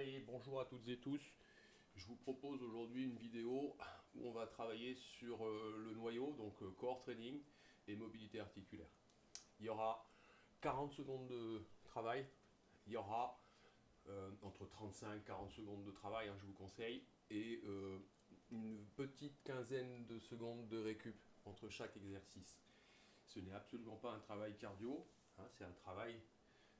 Allez, bonjour à toutes et tous. Je vous propose aujourd'hui une vidéo où on va travailler sur le noyau, donc core training et mobilité articulaire. Il y aura 40 secondes de travail, il y aura entre 35 et 40 secondes de travail, je vous conseille, et une petite quinzaine de secondes de récup entre chaque exercice. Ce n'est absolument pas un travail cardio, c'est un travail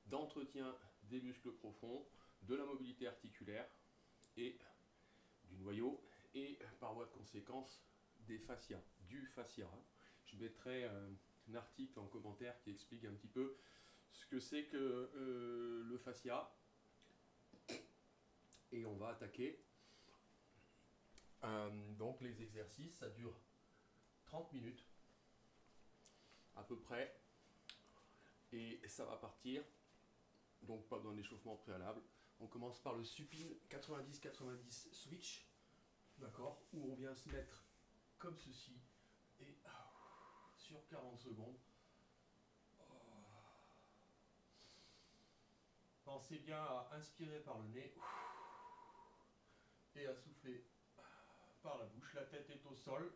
d'entretien des muscles profonds, de la mobilité articulaire et du noyau et par voie de conséquence des fascias, du fascia. Je mettrai un article en commentaire qui explique un petit peu ce que c'est que le fascia et on va attaquer. Donc les exercices, ça dure 30 minutes à peu près et ça va partir, donc pas d'un échauffement préalable. On commence par le supine 90-90 switch, d'accord, où on vient se mettre comme ceci et sur 40 secondes. Pensez bien à inspirer par le nez et à souffler par la bouche. La tête est au sol.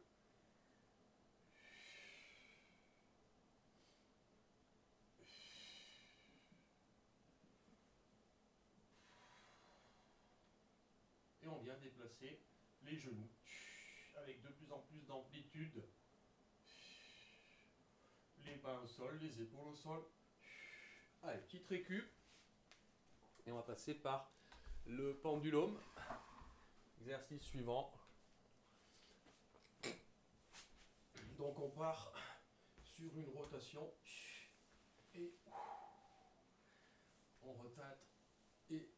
Et on vient déplacer les genoux avec de plus en plus d'amplitude. Les mains au sol, les épaules au sol. Allez, petite récup. Et on va passer par le pendulum. Exercice suivant. Donc on part sur une rotation et on rotate et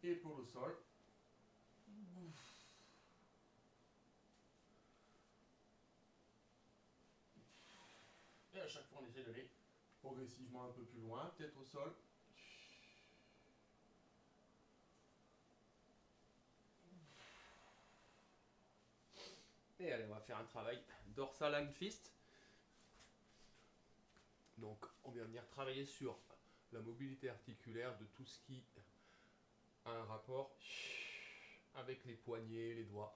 épaules au sol. Et à chaque fois on essaie d'aller progressivement un peu plus loin, tête au sol. Et allez, on va faire un travail dorsal and fist. Donc on vient venir travailler sur la mobilité articulaire de tout ce qui a un rapport avec les poignets, les doigts.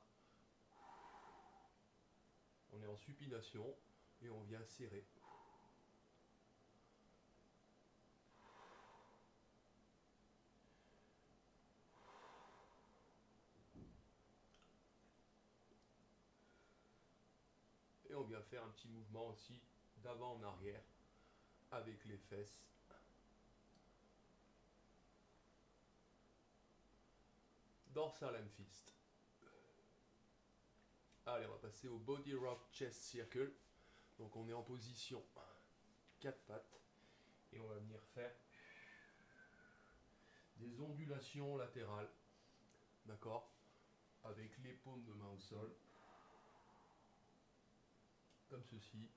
On est en supination et on vient serrer. Et on vient faire un petit mouvement aussi d'avant en arrière avec les fesses. Dorsal and fist. Allez, on va passer au body rock chest circle. Donc on est en position 4 pattes et on va venir faire des ondulations latérales, d'accord, avec les paumes de main au sol, comme ceci,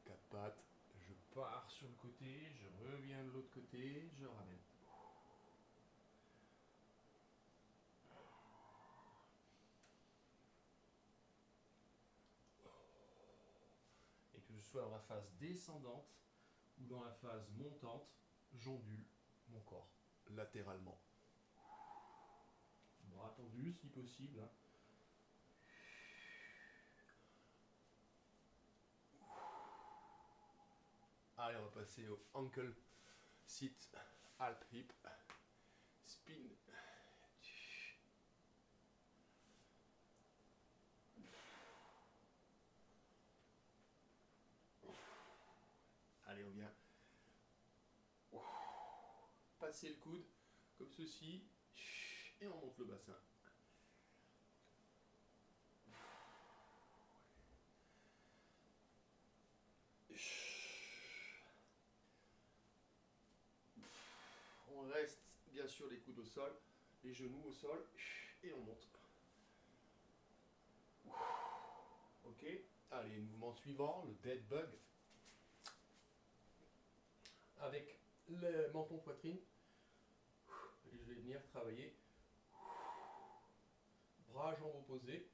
4 pattes, je pars sur le côté, je reviens de l'autre côté, je ramène. Et que je sois dans la phase descendante ou dans la phase montante, j'ondule mon corps latéralement. Bras tendus si possible. Allez, on va passer au ankle sit half hip spin. Allez, on vient passer le coude comme ceci et on monte le bassin. On reste bien sûr les coudes au sol, les genoux au sol et on monte. Ok, allez, mouvement suivant, le dead bug. Avec le menton poitrine. Et je vais venir travailler bras, jambes opposés.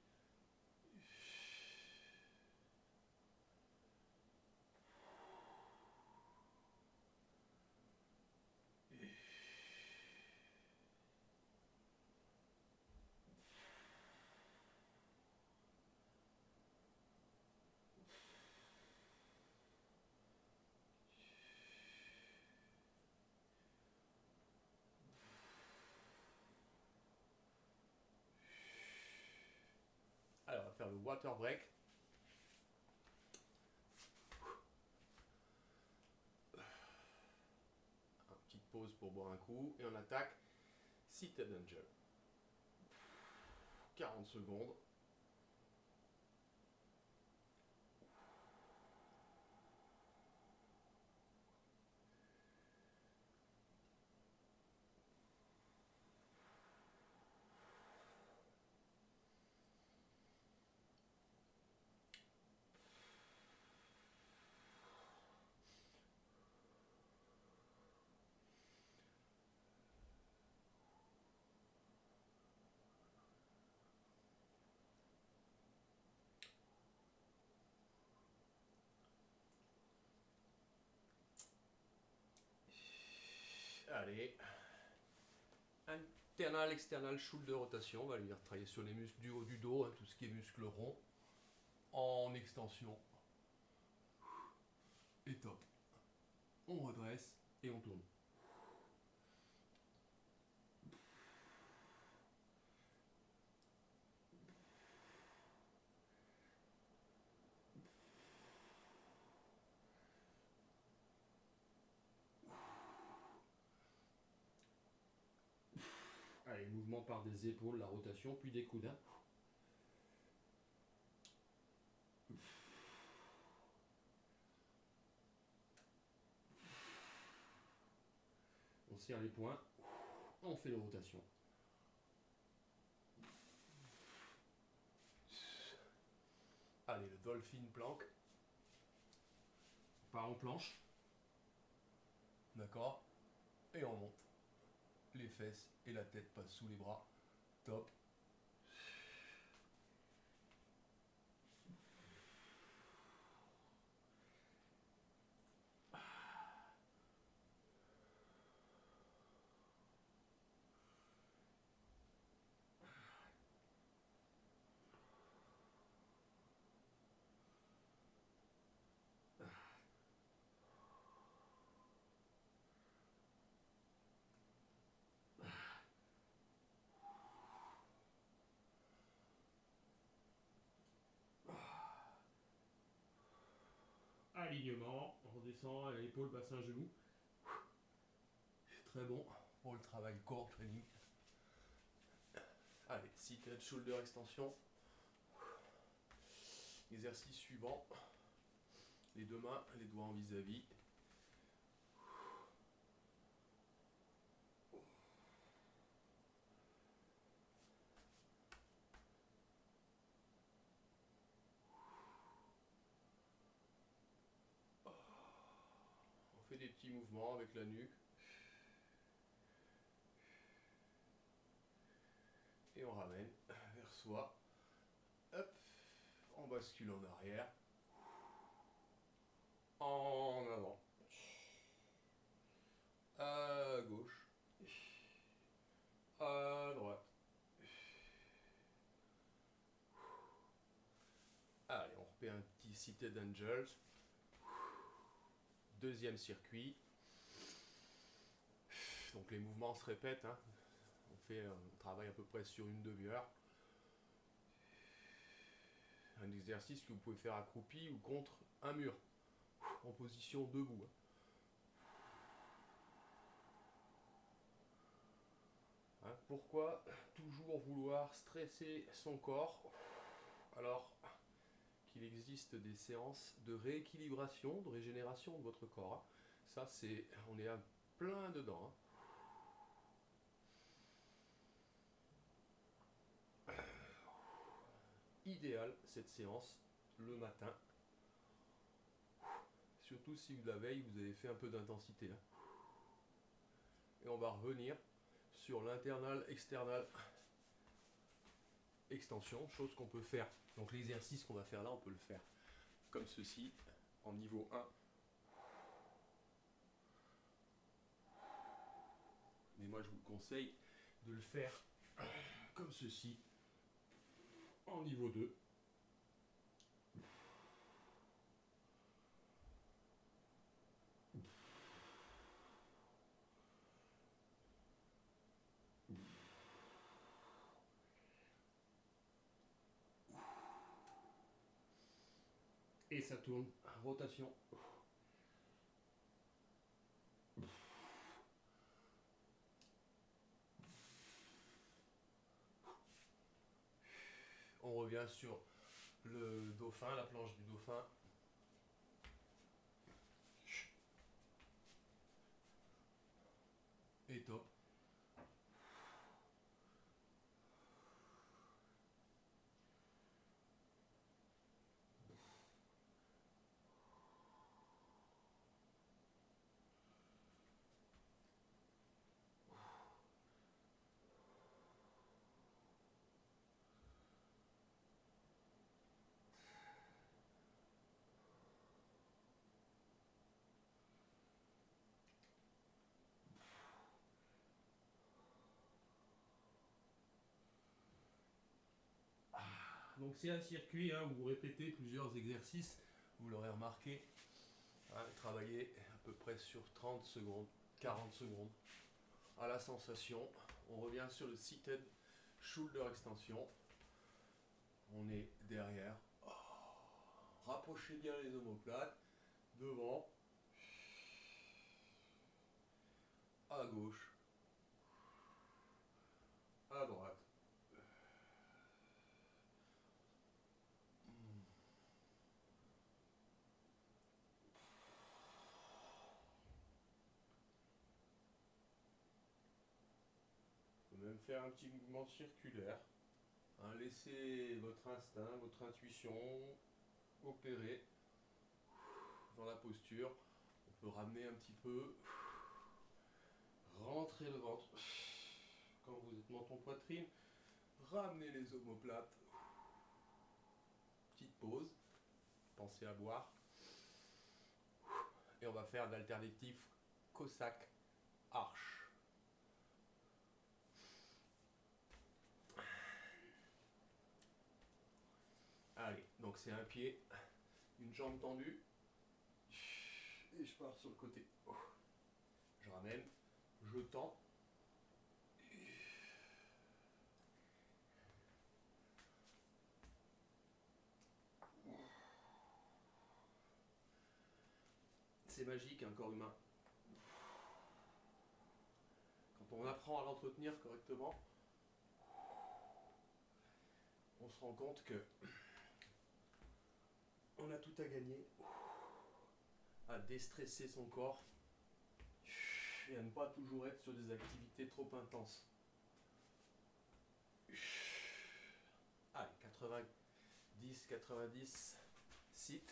faire le water break. Une petite pause pour boire un coup et on attaque Seated Angel. 40 secondes. Allez. Internal, external, shoulder rotation. On va venir travailler sur les muscles du haut du dos, hein, tout ce qui est muscles ronds. En extension. Et top. On redresse et on tourne. Allez, mouvement par des épaules, la rotation, puis des coudes. Hein. On serre les poings, on fait les rotations. Allez, le dolphin plank. On part en planche. D'accord. Et on monte. Les fesses et la tête passent sous les bras. Top. Alignement, on redescend, l'épaule, bassin, genou. Très bon pour le travail core training. Allez, seated shoulder extension. Exercice suivant. Les deux mains, les doigts en vis-à-vis. On fait des petits mouvements avec la nuque. Et on ramène vers soi. Hop, on bascule en arrière. En avant. À gauche. À droite. Allez, on refait un petit Seated Angels. Deuxième circuit. Donc les mouvements se répètent. Hein. On travaille à peu près sur une demi-heure. Un exercice que vous pouvez faire accroupi ou contre un mur. En position debout. Hein, pourquoi toujours vouloir stresser son corps alors qu'il existe des séances de rééquilibration, de régénération de votre corps. Hein. Ça, on est à plein dedans. Hein. Idéal cette séance le matin. Surtout si la veille vous avez fait un peu d'intensité. Hein. Et on va revenir sur l'internal, external, extension, chose qu'on peut faire. Donc l'exercice qu'on va faire là, on peut le faire comme ceci, en niveau 1. Mais moi je vous conseille de le faire comme ceci, en niveau 2. Et ça tourne. Rotation. On revient sur le dauphin, la planche du dauphin. Et top. Donc c'est un circuit où vous répétez plusieurs exercices, vous l'aurez remarqué, travaillez à peu près sur 30 secondes, 40 secondes, à la sensation. On revient sur le seated shoulder extension, on est derrière, rapprochez bien les omoplates, devant, à gauche, à droite. Vous pouvez même faire un petit mouvement circulaire. Laissez votre instinct, votre intuition opérer dans la posture. On peut ramener un petit peu, rentrer le ventre. Quand vous êtes menton-poitrine, ramenez les omoplates. Petite pause, pensez à boire. Et on va faire d'alternative Cossack Arch. Allez, donc c'est un pied, une jambe tendue, et je pars sur le côté. Je ramène, je tends. C'est magique un corps humain. Quand on apprend à l'entretenir correctement, on se rend compte que on a tout à gagner à déstresser son corps et à ne pas toujours être sur des activités trop intenses. Allez, 90, sit.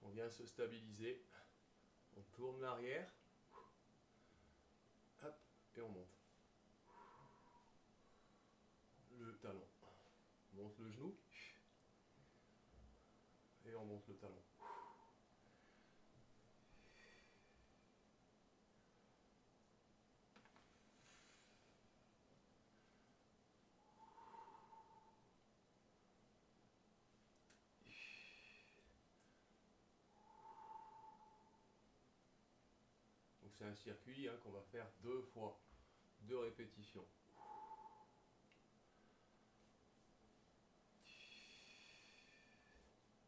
On vient se stabiliser. On tourne l'arrière. Hop, et on monte. Le talon. On monte le genou. Et on monte le talon. Donc c'est un circuit qu'on va faire 2 fois, 2 répétitions.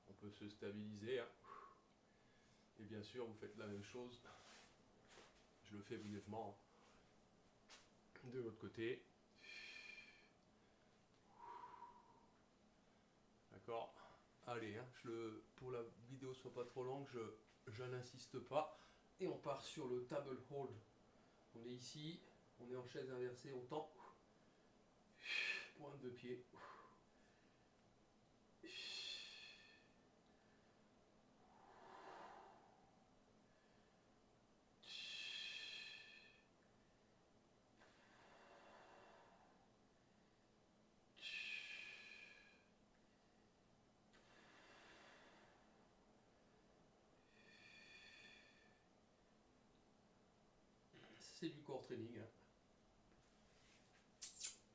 On peut se stabiliser. Et bien sûr, vous faites la même chose. Je le fais brièvement. De l'autre côté. D'accord. Allez, pour la vidéo soit pas trop longue, je n'insiste pas. Et on part sur le table hold. On est ici, on est en chaise inversée, on tend. Pointe de pied. C'est du core training.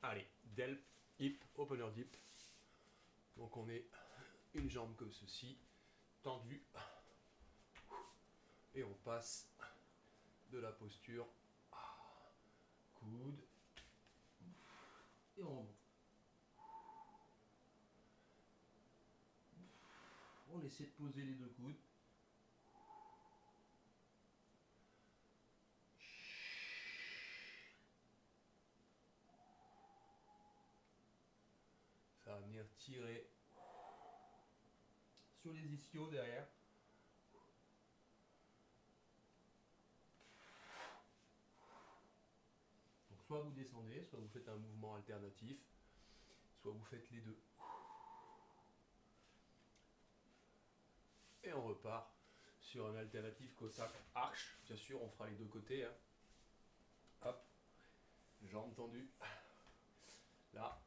Allez, delp, hip, opener dip. Donc on est une jambe comme ceci, tendue. Et on passe de la posture, coude, et on remonte. essayer de poser les deux coudes. Ça va venir tirer sur les ischios derrière. Donc soit vous descendez, soit vous faites un mouvement alternatif, soit vous faites les deux. Et on repart sur un alternatif Cossack Arch. Bien sûr, on fera les deux côtés. Hein. Hop, jambes tendues. Là.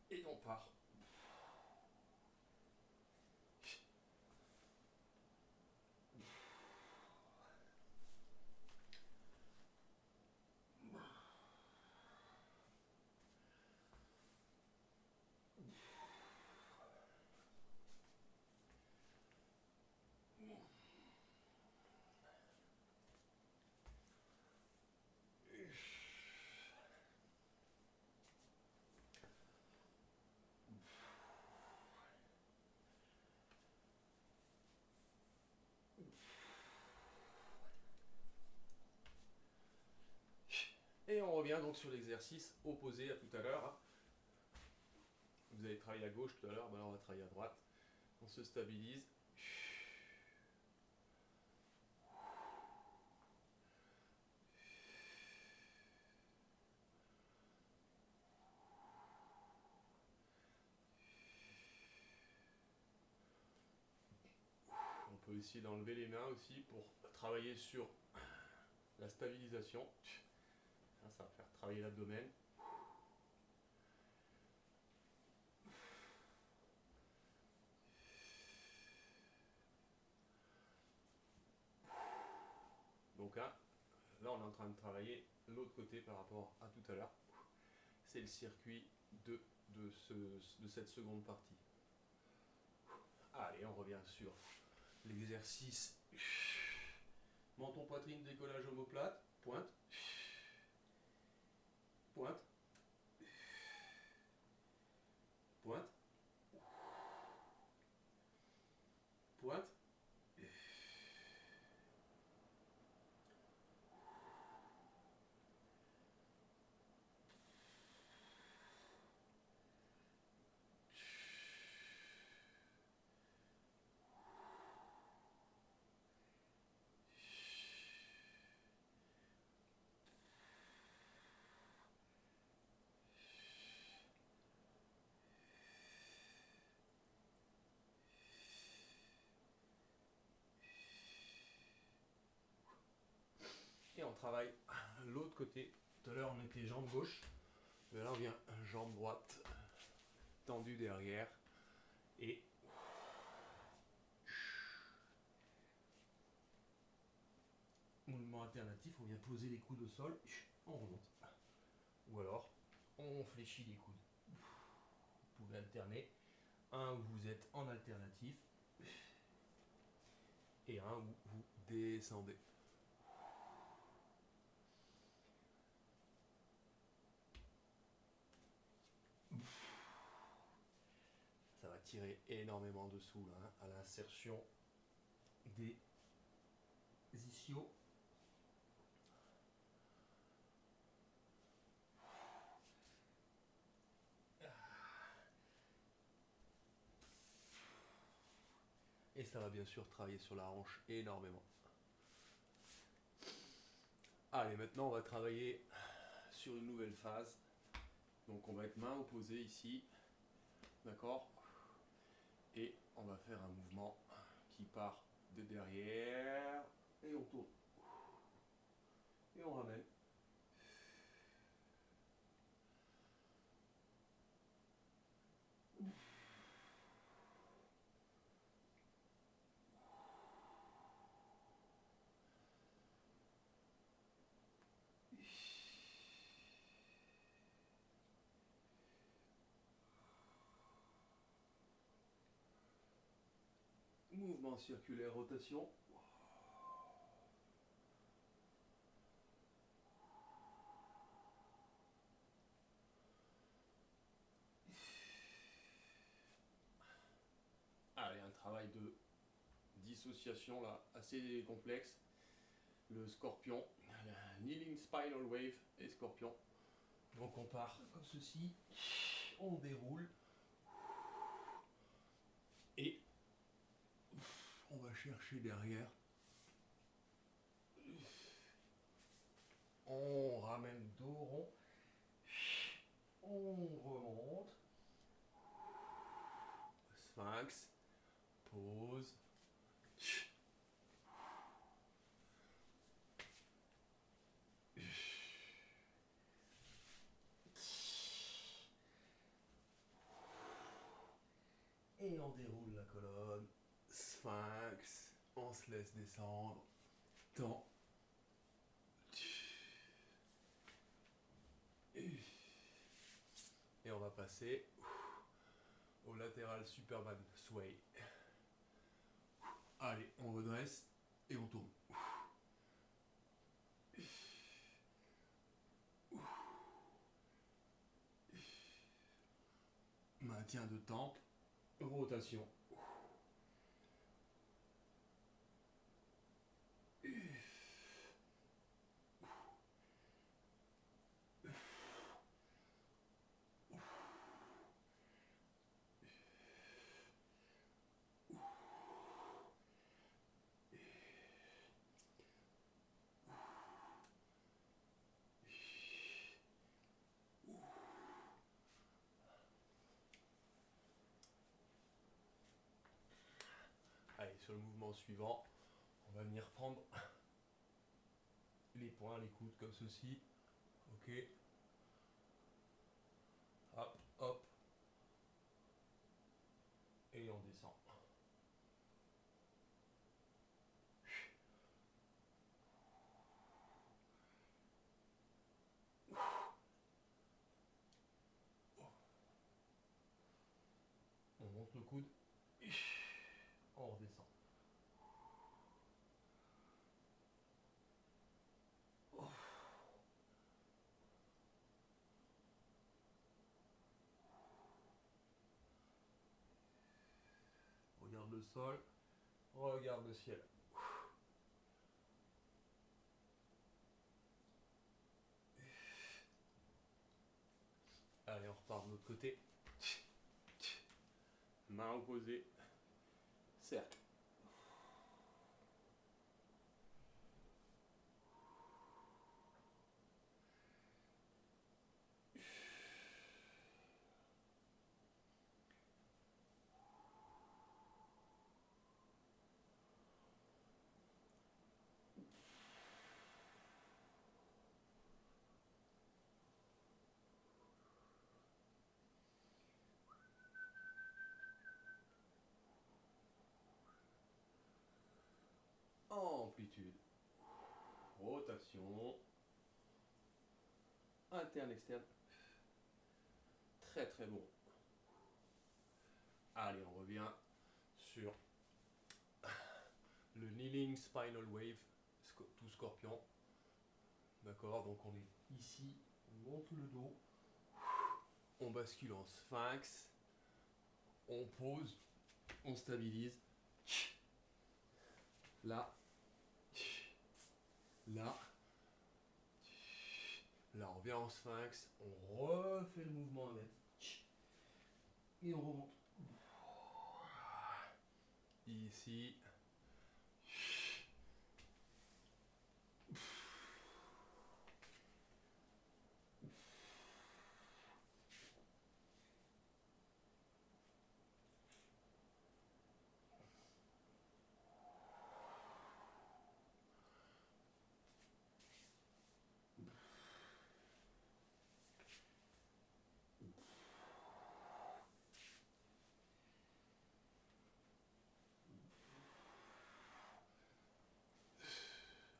Et on part. Et on revient donc sur l'exercice opposé à tout à l'heure. Vous avez travaillé à gauche tout à l'heure, ben là on va travailler à droite. On se stabilise. On peut essayer d'enlever les mains aussi pour travailler sur la stabilisation. Ça va faire travailler l'abdomen. Donc là, on est en train de travailler l'autre côté par rapport à tout à l'heure. C'est le circuit de cette seconde partie. Allez, on revient sur l'exercice. Menton, poitrine, décollage omoplate, pointe, pointe, pointe, pointe. Et on travaille l'autre côté. Tout à l'heure on était jambe gauche. Et là on vient jambe droite, tendue derrière. Et mouvement alternatif, on vient poser les coudes au sol, on remonte. Ou alors on fléchit les coudes. Vous pouvez alterner. Un où vous êtes en alternatif et un où vous descendez. Ça va tirer énormément dessous là, à l'insertion des ischios. Et ça va bien sûr travailler sur la hanche énormément. Allez, maintenant on va travailler sur une nouvelle phase. Donc on va être main opposée ici. D'accord? Et on va faire un mouvement qui part de derrière. Et on tourne. Et on ramène. Mouvement circulaire, rotation. Allez, travail de dissociation là, assez complexe. Le scorpion, la kneeling spinal wave et scorpion. Donc on part comme ceci, on déroule et on va chercher derrière. On ramène dos rond, on remonte, sphinx, pause, et on déroule la colonne, sphinx, on se laisse descendre, temps. Et on va passer au latéral Superman Sway. Allez, on redresse et on tourne. Maintien de tempe, rotation. Allez, sur le mouvement suivant, on va venir prendre les poings, les coudes comme ceci. Ok. Hop, hop. Et on descend. On monte le coude. On redescend. Regarde le sol. Regarde le ciel. Allez, on repart de l'autre côté. Main opposée. Cercle. Amplitude. Rotation. Interne, externe. Très très bon. Allez, on revient sur le kneeling spinal wave, tout scorpion. D'accord, donc on est ici, on monte le dos, on bascule en sphinx, on pose, on stabilise. Là, là, là, on vient en sphinx, on refait le mouvement inverse et on remonte. Ici.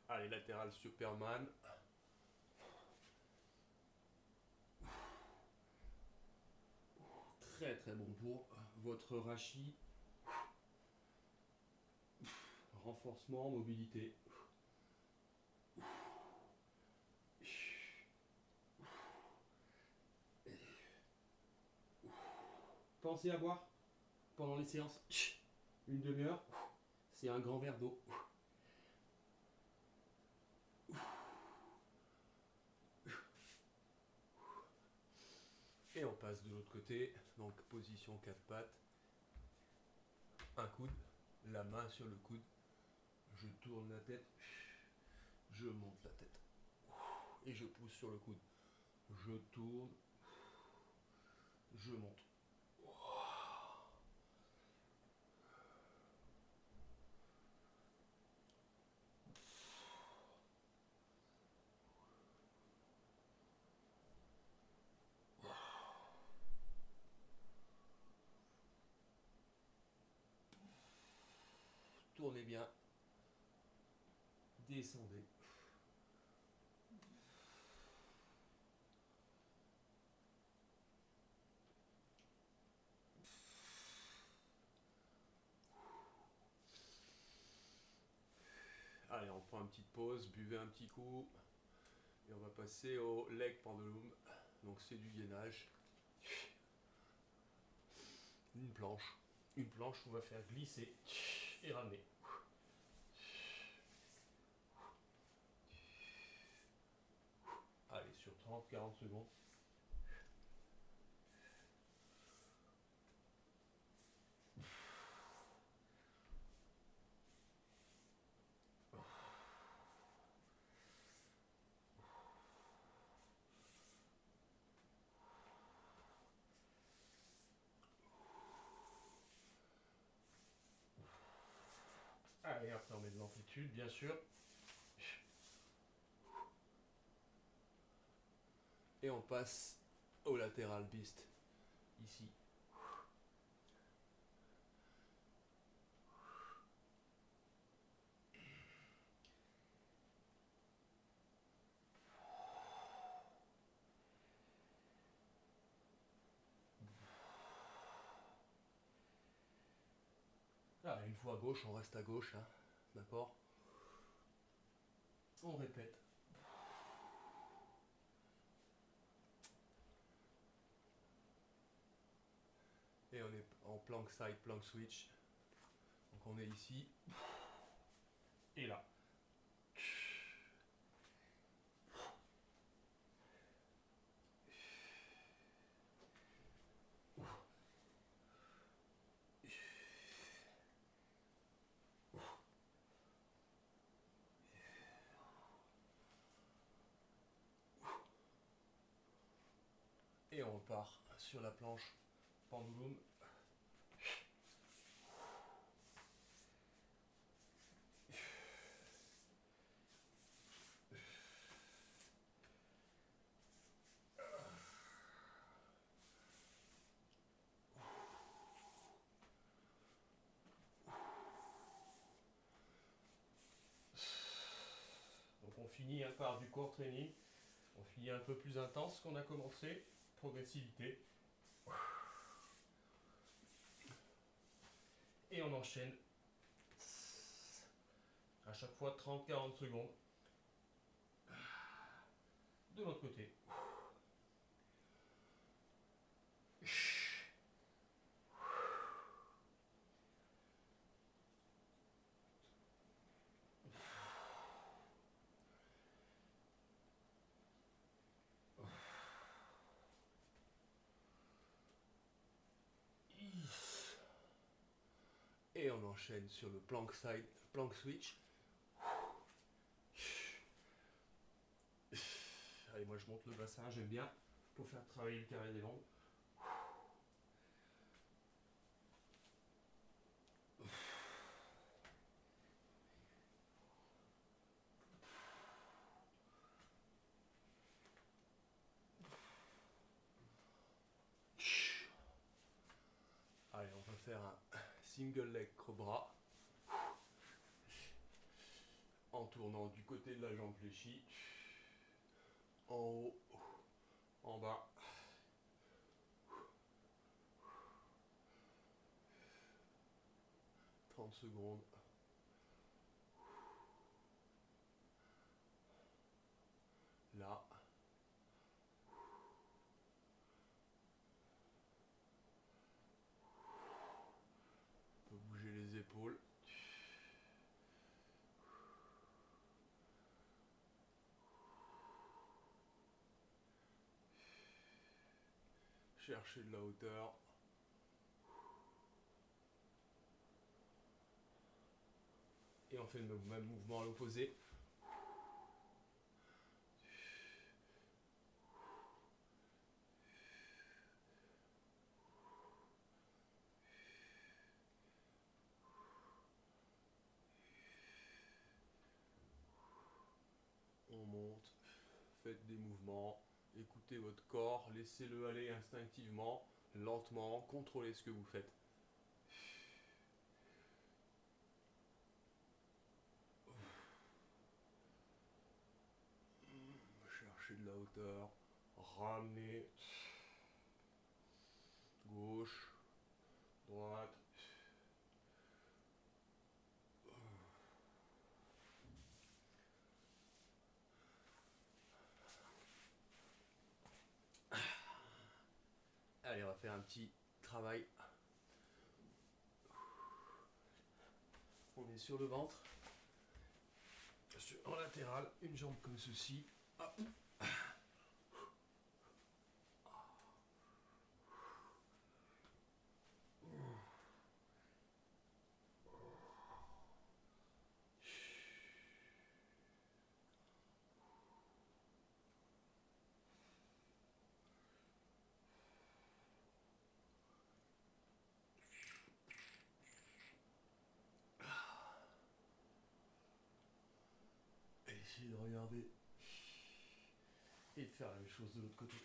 Allez, latéral Superman. Très très bon pour votre rachis. Renforcement, mobilité. Pensez à boire pendant les séances. Une demi-heure, c'est un grand verre d'eau. Et on passe de l'autre côté, donc position 4 pattes. Un coude, la main sur le coude. Je tourne la tête, je monte la tête. Et je pousse sur le coude. Je tourne, je monte. Tournez bien. Descendez. Allez, on prend une petite pause, buvez un petit coup. Et on va passer au leg pendulum. Donc c'est du gainage. Une planche. Une planche qu'on va faire glisser et ramener. Allez, sur 30-40 secondes. Allez, après on met de l'amplitude, bien sûr. Et on passe au latéral beast. Ici. Ah, une fois à gauche, on reste à gauche. Hein. D'accord. On répète. Et on est en plank side, plank switch. Donc on est ici. Et là. Et on repart sur la planche pendulum. Donc on finit par du core training. On finit un peu plus intense qu'on a commencé. Progressivité. Et on enchaîne à chaque fois 30-40 secondes. De l'autre côté. Et on enchaîne sur le plank side, plank switch. Allez, moi je monte le bassin, j'aime bien pour faire travailler le carré des jambes. Allez, on va faire un single leg cobra en tournant du côté de la jambe fléchie, en haut, en bas. 30 secondes. Là. On peut bouger les épaules. chercher de la hauteur. Et on fait le même mouvement à l'opposé. On monte, faites des mouvements, écoutez votre corps, laissez-le aller instinctivement, lentement, contrôlez ce que vous faites. Cherchez de la hauteur, ramenez, gauche, droite. Allez, on va faire un petit travail. On est sur le ventre, en latéral, une jambe comme ceci. Hop. Essayez de regarder et de faire la même chose de l'autre côté.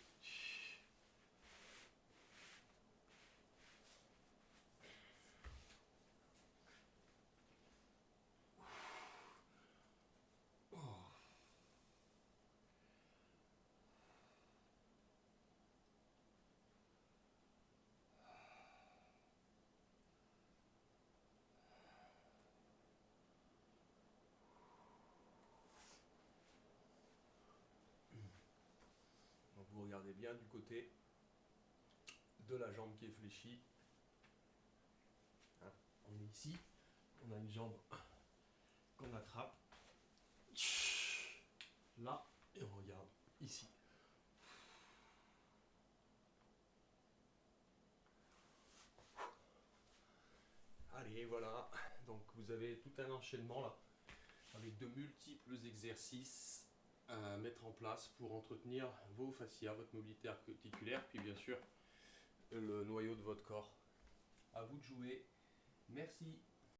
Donc vous regardez bien du côté de la jambe qui est fléchie. Hein, on est ici, on a une jambe qu'on attrape. Là, et on regarde ici. Allez, voilà. Donc vous avez tout un enchaînement là, avec de multiples exercices à mettre en place pour entretenir vos fascias, votre mobilité articulaire, puis bien sûr le noyau de votre corps. À vous de jouer. Merci.